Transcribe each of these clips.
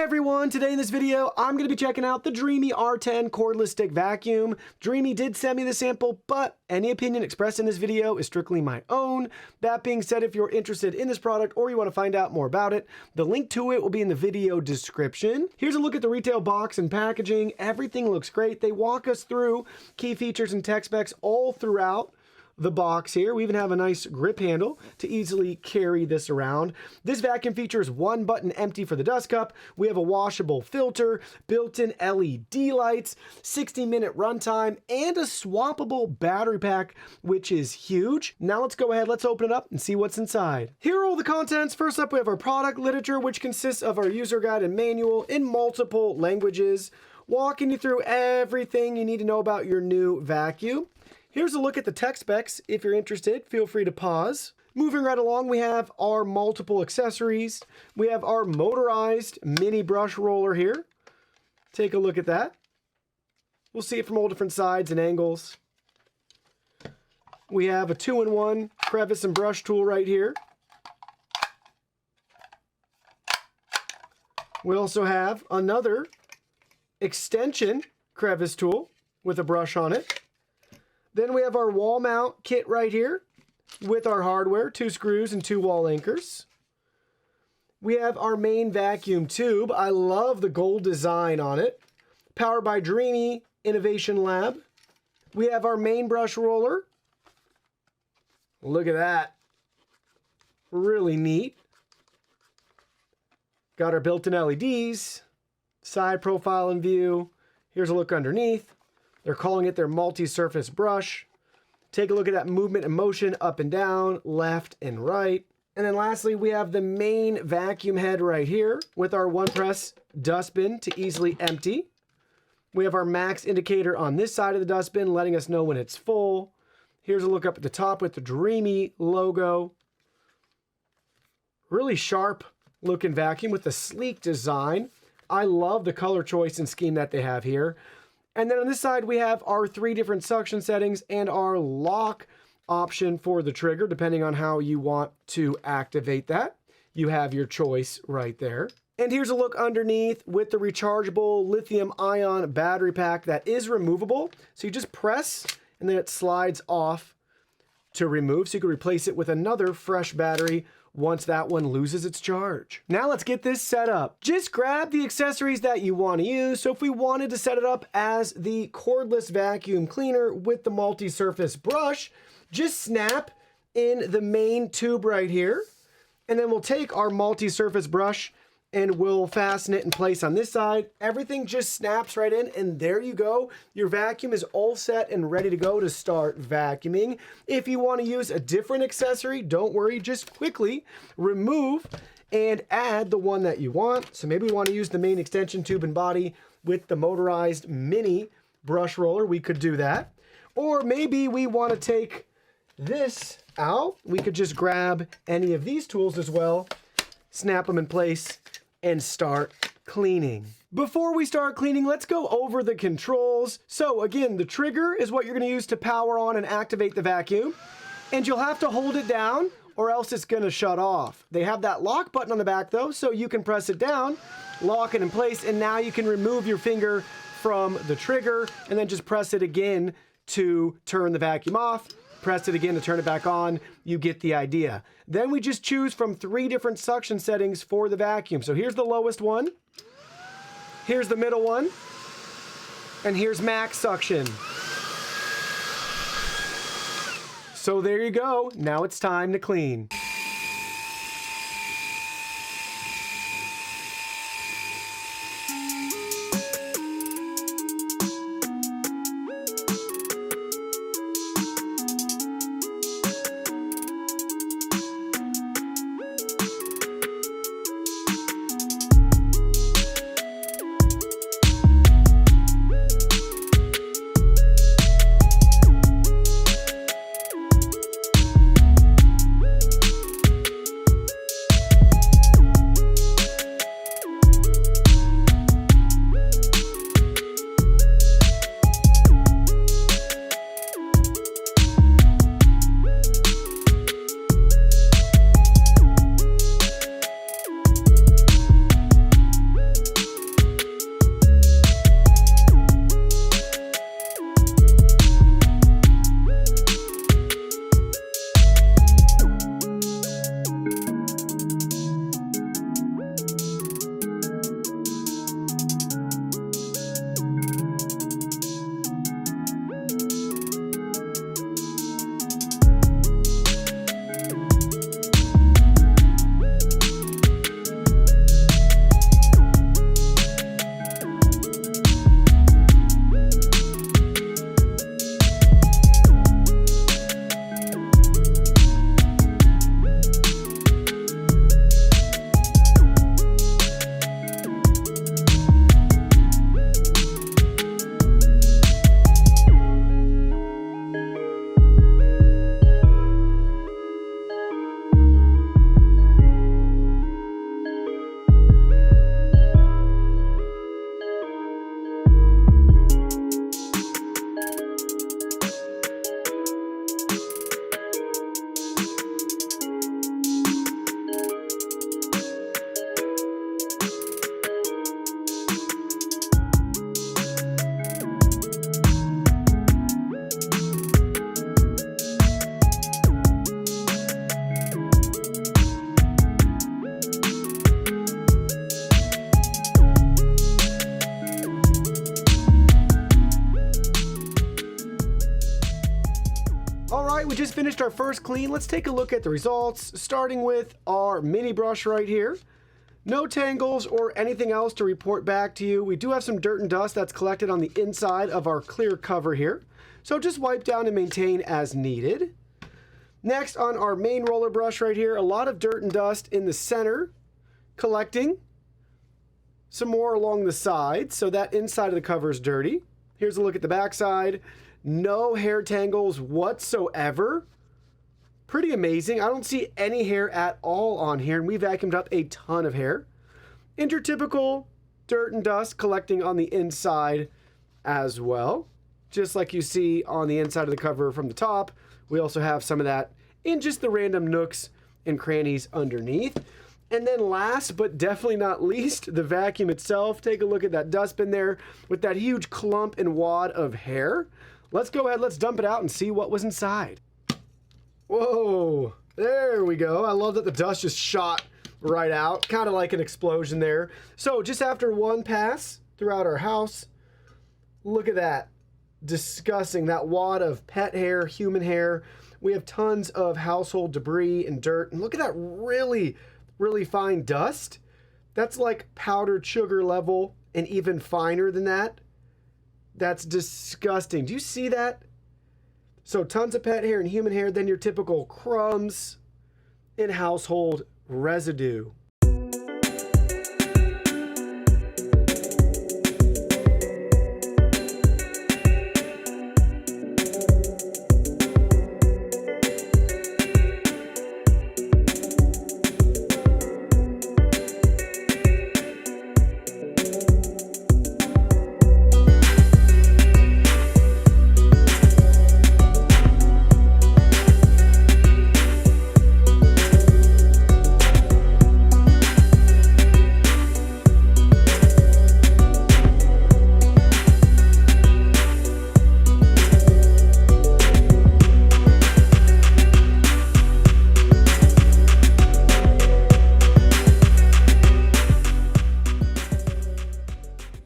everyone, today in this video, I'm going to be checking out the DREAME R10 Cordless Stick Vacuum. DREAME did send me the sample, but any opinion expressed in this video is strictly my own. That being said, if you're interested in this product or you want to find out more about it, the link to it will be in the video description. Here's a look at the retail box and packaging. Everything looks great. They walk us through key features and tech specs all throughout the box here. We even have a nice grip handle to easily carry this around. This vacuum features one button empty for the dust cup. We have a washable filter, built-in LED lights, 60-minute runtime, and a swappable battery pack, which is huge. Now let's go ahead, let's open it up and see what's inside. Here are all the contents. First up, we have our product literature, which consists of our user guide and manual in multiple languages, walking you through everything you need to know about your new vacuum. Here's a look at the tech specs. If you're interested, feel free to pause. Moving right along, we have our multiple accessories. We have our motorized mini brush roller here. Take a look at that. We'll see it from all different sides and angles. We have a 2-in-1 crevice and brush tool right here. We also have another extension crevice tool with a brush on it. Then we have our wall mount kit right here with our hardware, 2 screws and 2 wall anchors. We have our main vacuum tube. I love the gold design on it. Powered by DREAME Innovation Lab. We have our main brush roller. Look at that. Really neat. Got our built-in LEDs, side profile and view. Here's a look underneath. They're calling it their multi-surface brush. Take a look at that movement and motion up and down, left and right. And then lastly, we have the main vacuum head right here with our one press dustbin to easily empty. We have our max indicator on this side of the dustbin, letting us know when it's full. Here's a look up at the top with the DREAME logo. Really sharp looking vacuum with a sleek design. I love the color choice and scheme that they have here. And then on this side, we have our 3 different suction settings and our lock option for the trigger, depending on how you want to activate that. You have your choice right there. And here's a look underneath with the rechargeable lithium-ion battery pack that is removable. So you just press and then it slides off to remove. So you can replace it with another fresh battery once that one loses its charge. Now let's get this set up. Just grab the accessories that you want to use. So if we wanted to set it up as the cordless vacuum cleaner with the multi-surface brush, just snap in the main tube right here. And then we'll take our multi-surface brush and we'll fasten it in place on this side. Everything just snaps right in, and there you go. Your vacuum is all set and ready to go to start vacuuming. If you want to use a different accessory, don't worry, just quickly remove and add the one that you want. So maybe we want to use the main extension tube and body with the motorized mini brush roller. We could do that. Or maybe we want to take this out. We could just grab any of these tools as well, snap them in place, and start cleaning. Before we start cleaning, let's go over the controls. So again, the trigger is what you're going to use to power on and activate the vacuum. And you'll have to hold it down or else it's going to shut off. They have that lock button on the back though, so you can press it down, lock it in place, and now you can remove your finger from the trigger and then just press it again to turn the vacuum off. Press it again to turn it back on. You get the idea. Then we just choose from 3 different suction settings for the vacuum. So here's the lowest one. Here's the middle one. And here's max suction. So there you go. Now it's time to clean. finished our first clean. Let's take a look at the results, starting with our mini brush right here. No tangles or anything else to report back to you. We do have some dirt and dust that's collected on the inside of our clear cover here. So just wipe down and maintain as needed. Next, on our main roller brush right here, a lot of dirt and dust in the center, collecting. Some more along the sides, so that inside of the cover is dirty. Here's a look at the back side. No hair tangles whatsoever. Pretty amazing. I don't see any hair at all on here, and we vacuumed up a ton of hair. And your typical dirt and dust collecting on the inside as well. Just like you see on the inside of the cover from the top, we also have some of that in just the random nooks and crannies underneath. And then last, but definitely not least, the vacuum itself. Take a look at that dustbin there with that huge clump and wad of hair. Let's go ahead, let's dump it out and see what was inside. Whoa, there we go. I love that the dust just shot right out, kind of like an explosion there. So just after one pass throughout our house, look at that. Disgusting, that wad of pet hair, human hair. We have tons of household debris and dirt. And look at that really fine dust. That's like powdered sugar level and even finer than that. That's disgusting. Do you see that? So tons of pet hair and human hair, then your typical crumbs and household residue.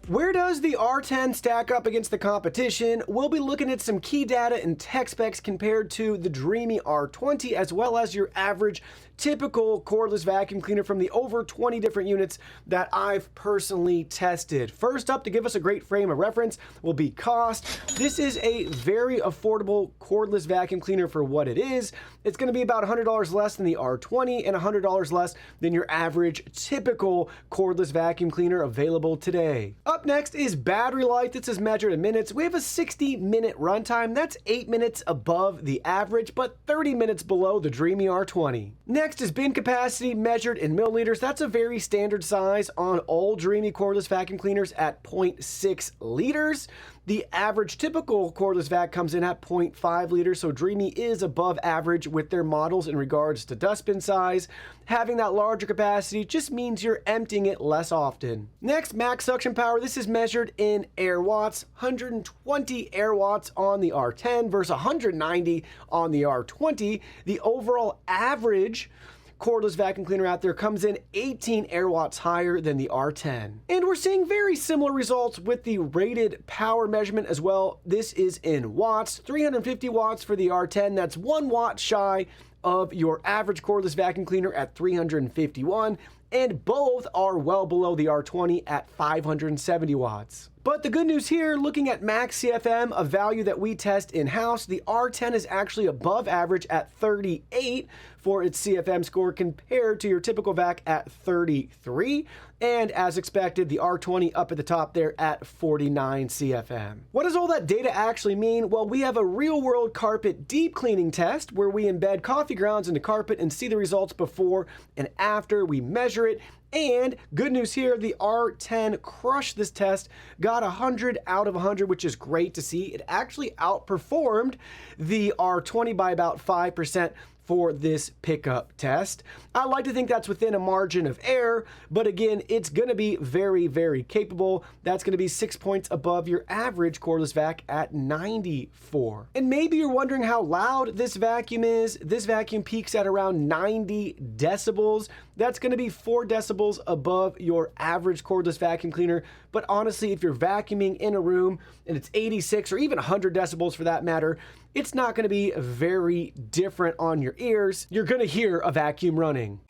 Where does the R10 stack up against the competition? We'll be looking at some key data and tech specs compared to the DREAME R10, as well as your average typical cordless vacuum cleaner from the over 20 different units that I've personally tested. First up, to give us a great frame of reference, will be cost. This is a very affordable cordless vacuum cleaner for what it is. It's going to be about $100 less than the R20 and $100 less than your average typical cordless vacuum cleaner available today. Up next is battery life. This is measured in minutes. We have a 60-minute runtime. That's 8 minutes above the average, but 30 minutes below the DREAME R20. Next is bin capacity measured in milliliters. That's a very standard size on all DREAME cordless vacuum cleaners at 0.6 liters. The average typical cordless vac comes in at 0.5 liters, so DREAME is above average with their models in regards to dustbin size. Having that larger capacity just means you're emptying it less often. Next, max suction power. This is measured in air watts. 120 air watts on the R10 versus 190 on the R20. The overall average cordless vacuum cleaner out there comes in 18 air watts higher than the R10. And we're seeing very similar results with the rated power measurement as well. This is in watts, 350 watts for the R10. That's 1 watt shy of your average cordless vacuum cleaner at 351, and both are well below the R20 at 570 watts. But the good news here, looking at max CFM, a value that we test in-house, the R10 is actually above average at 38 for its CFM score compared to your typical vac at 33. And as expected, the R20 up at the top there at 49 CFM. What does all that data actually mean? Well, we have a real-world carpet deep cleaning test where we embed coffee grounds into carpet and see the results before and after. We measure it. And good news here, the R10 crushed this test, got 100 out of 100, which is great to see. It actually outperformed the R20 by about 5% for this pickup test. I like to think that's within a margin of error, but again, it's going to be very, very capable. That's going to be 6 points above your average cordless vac at 94. And maybe you're wondering how loud this vacuum is. This vacuum peaks at around 90 decibels. That's going to be 4 decibels above your average cordless vacuum cleaner, but honestly, if you're vacuuming in a room and it's 86 or even 100 decibels for that matter, it's not going to be very different on your ears. You're going to hear a vacuum running.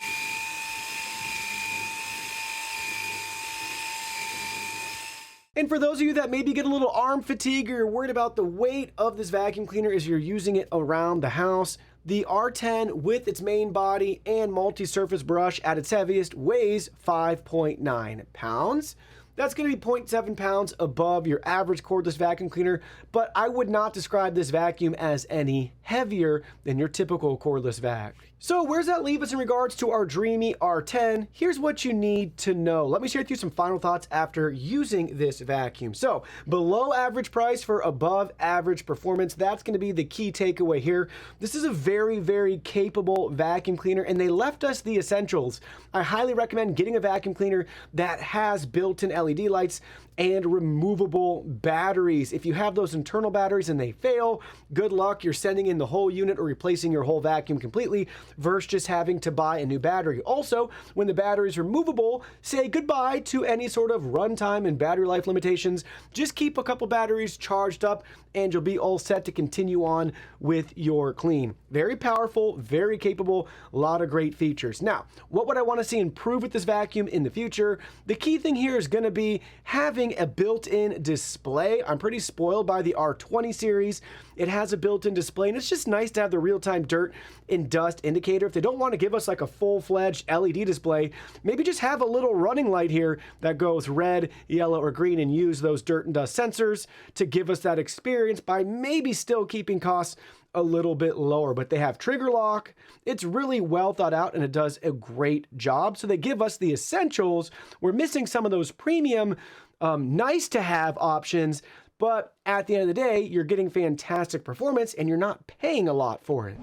And for those of you that maybe get a little arm fatigue or you're worried about the weight of this vacuum cleaner as you're using it around the house, the R10 with its main body and multi-surface brush at its heaviest weighs 5.9 pounds. That's going to be 0.7 pounds above your average cordless vacuum cleaner, but I would not describe this vacuum as any heavier than your typical cordless vac. So where does that leave us in regards to our DREAME R10? Here's what you need to know. Let me share with you some final thoughts after using this vacuum. So below average price for above average performance, that's going to be the key takeaway here. This is a very, very capable vacuum cleaner, and they left us the essentials. I highly recommend getting a vacuum cleaner that has built-in LED lights and removable batteries. If you have those internal batteries and they fail, good luck. You're sending in the whole unit or replacing your whole vacuum completely versus just having to buy a new battery. Also, when the battery is removable, say goodbye to any sort of runtime and battery life limitations. Just keep a couple batteries charged up and you'll be all set to continue on with your clean. Very powerful, very capable, a lot of great features. Now, what would I want to see improve with this vacuum in the future? The key thing here is going to be having a built-in display. I'm pretty spoiled by the R20 series. It has a built-in display, and it's just nice to have the real-time dirt and dust indicator. If they don't want to give us like a full-fledged LED display, maybe just have a little running light here that goes red, yellow, or green and use those dirt and dust sensors to give us that experience by maybe still keeping costs a little bit lower. But they have trigger lock. It's really well thought out and it does a great job. So they give us the essentials. We're missing some of those premium nice to have options, but at the end of the day, you're getting fantastic performance and you're not paying a lot for it.